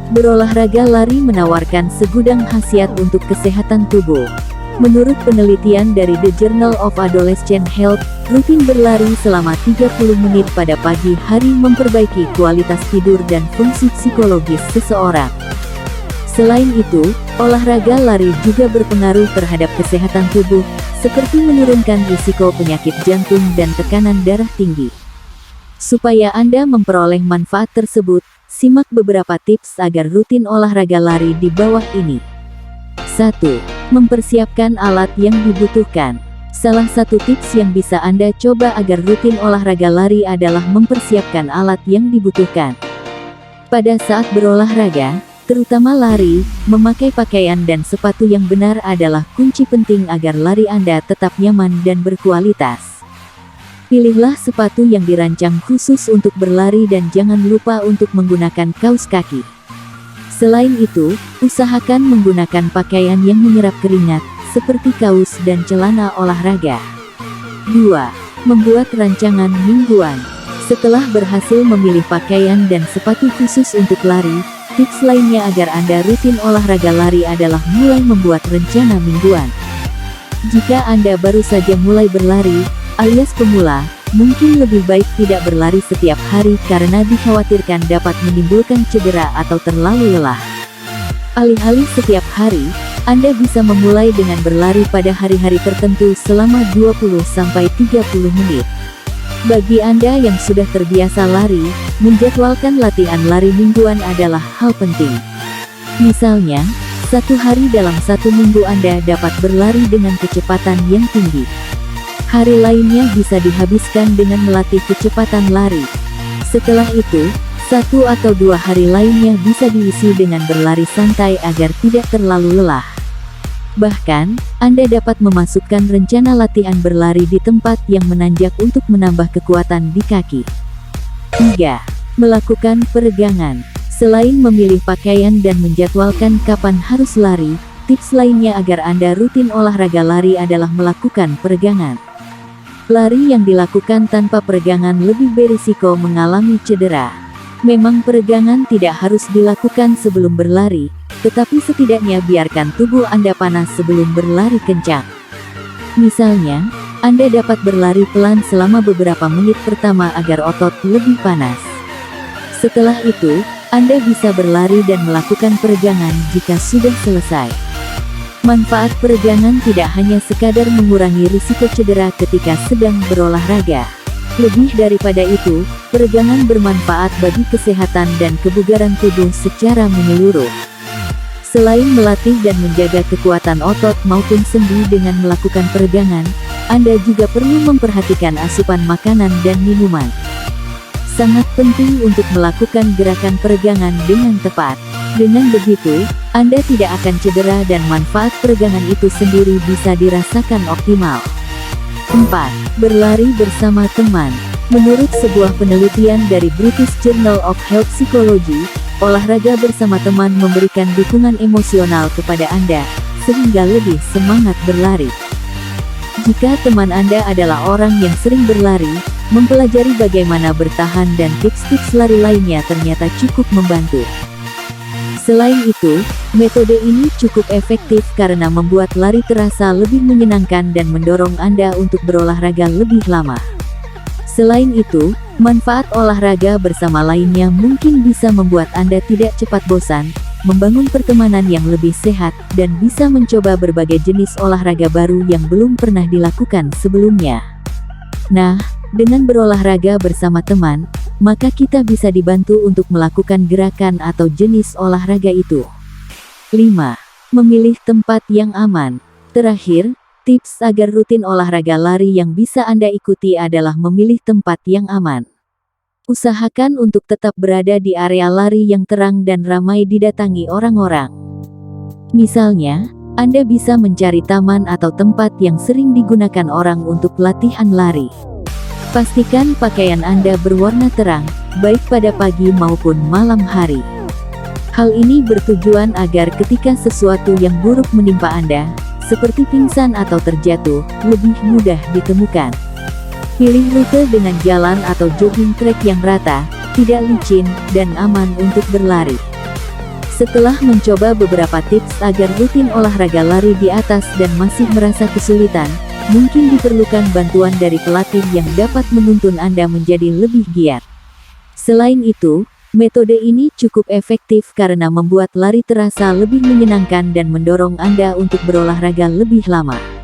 Berolahraga lari menawarkan segudang khasiat untuk kesehatan tubuh. Menurut penelitian dari The Journal of Adolescent Health, rutin berlari selama 30 menit pada pagi hari memperbaiki kualitas tidur dan fungsi psikologis seseorang. Selain itu, olahraga lari juga berpengaruh terhadap kesehatan tubuh, seperti menurunkan risiko penyakit jantung dan tekanan darah tinggi. Supaya Anda memperoleh manfaat tersebut, simak beberapa tips agar rutin olahraga lari di bawah ini. 1. Mempersiapkan alat yang dibutuhkan. Salah satu tips yang bisa Anda coba agar rutin olahraga lari adalah mempersiapkan alat yang dibutuhkan. Pada saat berolahraga, terutama lari, memakai pakaian dan sepatu yang benar adalah kunci penting agar lari Anda tetap nyaman dan berkualitas. Pilihlah sepatu yang dirancang khusus untuk berlari dan jangan lupa untuk menggunakan kaos kaki. Selain itu, usahakan menggunakan pakaian yang menyerap keringat, seperti kaos dan celana olahraga. 2. Membuat rancangan mingguan. Setelah berhasil memilih pakaian dan sepatu khusus untuk lari, tips lainnya agar Anda rutin olahraga lari adalah mulai membuat rencana mingguan. Jika Anda baru saja mulai berlari, alias pemula, mungkin lebih baik tidak berlari setiap hari karena dikhawatirkan dapat menimbulkan cedera atau terlalu lelah. Alih-alih setiap hari, Anda bisa memulai dengan berlari pada hari-hari tertentu selama 20-30 menit. Bagi Anda yang sudah terbiasa lari, menjadwalkan latihan lari mingguan adalah hal penting. Misalnya, satu hari dalam satu minggu Anda dapat berlari dengan kecepatan yang tinggi. Hari lainnya bisa dihabiskan dengan melatih kecepatan lari. Setelah itu, 1 atau 2 hari lainnya bisa diisi dengan berlari santai agar tidak terlalu lelah. Bahkan, Anda dapat memasukkan rencana latihan berlari di tempat yang menanjak untuk menambah kekuatan di kaki. 3. Melakukan peregangan. Selain memilih pakaian dan menjadwalkan kapan harus lari, tips lainnya agar Anda rutin olahraga lari adalah melakukan peregangan. Lari yang dilakukan tanpa peregangan lebih berisiko mengalami cedera. Memang peregangan tidak harus dilakukan sebelum berlari, tetapi setidaknya biarkan tubuh Anda panas sebelum berlari kencang. Misalnya, Anda dapat berlari pelan selama beberapa menit pertama agar otot lebih panas. Setelah itu, Anda bisa berlari dan melakukan peregangan jika sudah selesai. Manfaat peregangan tidak hanya sekadar mengurangi risiko cedera ketika sedang berolahraga. Lebih daripada itu, peregangan bermanfaat bagi kesehatan dan kebugaran tubuh secara menyeluruh. Selain melatih dan menjaga kekuatan otot maupun sendi dengan melakukan peregangan, Anda juga perlu memperhatikan asupan makanan dan minuman. Sangat penting untuk melakukan gerakan peregangan dengan tepat. Dengan begitu, Anda tidak akan cedera dan manfaat peregangan itu sendiri bisa dirasakan optimal. 4. Berlari bersama teman. Menurut sebuah penelitian dari British Journal of Health Psychology, olahraga bersama teman memberikan dukungan emosional kepada Anda, sehingga lebih semangat berlari. Jika teman Anda adalah orang yang sering berlari, mempelajari bagaimana bertahan dan tips-tips lari lainnya ternyata cukup membantu. Selain itu, metode ini cukup efektif karena membuat lari terasa lebih menyenangkan dan mendorong Anda untuk berolahraga lebih lama. Selain itu, manfaat olahraga bersama lainnya mungkin bisa membuat Anda tidak cepat bosan, membangun pertemanan yang lebih sehat, dan bisa mencoba berbagai jenis olahraga baru yang belum pernah dilakukan sebelumnya. Nah, dengan berolahraga bersama teman, maka kita bisa dibantu untuk melakukan gerakan atau jenis olahraga itu. 5. Memilih tempat yang aman. Terakhir, tips agar rutin olahraga lari yang bisa Anda ikuti adalah memilih tempat yang aman. Usahakan untuk tetap berada di area lari yang terang dan ramai didatangi orang-orang. Misalnya, Anda bisa mencari taman atau tempat yang sering digunakan orang untuk latihan lari. Pastikan pakaian Anda berwarna terang, baik pada pagi maupun malam hari. Hal ini bertujuan agar ketika sesuatu yang buruk menimpa Anda, seperti pingsan atau terjatuh, lebih mudah ditemukan. Pilih rute dengan jalan atau jogging track yang rata, tidak licin, dan aman untuk berlari. Setelah mencoba beberapa tips agar rutin olahraga lari di atas dan masih merasa kesulitan, mungkin diperlukan bantuan dari pelatih yang dapat menuntun Anda menjadi lebih giat. Selain itu, metode ini cukup efektif karena membuat lari terasa lebih menyenangkan dan mendorong Anda untuk berolahraga lebih lama.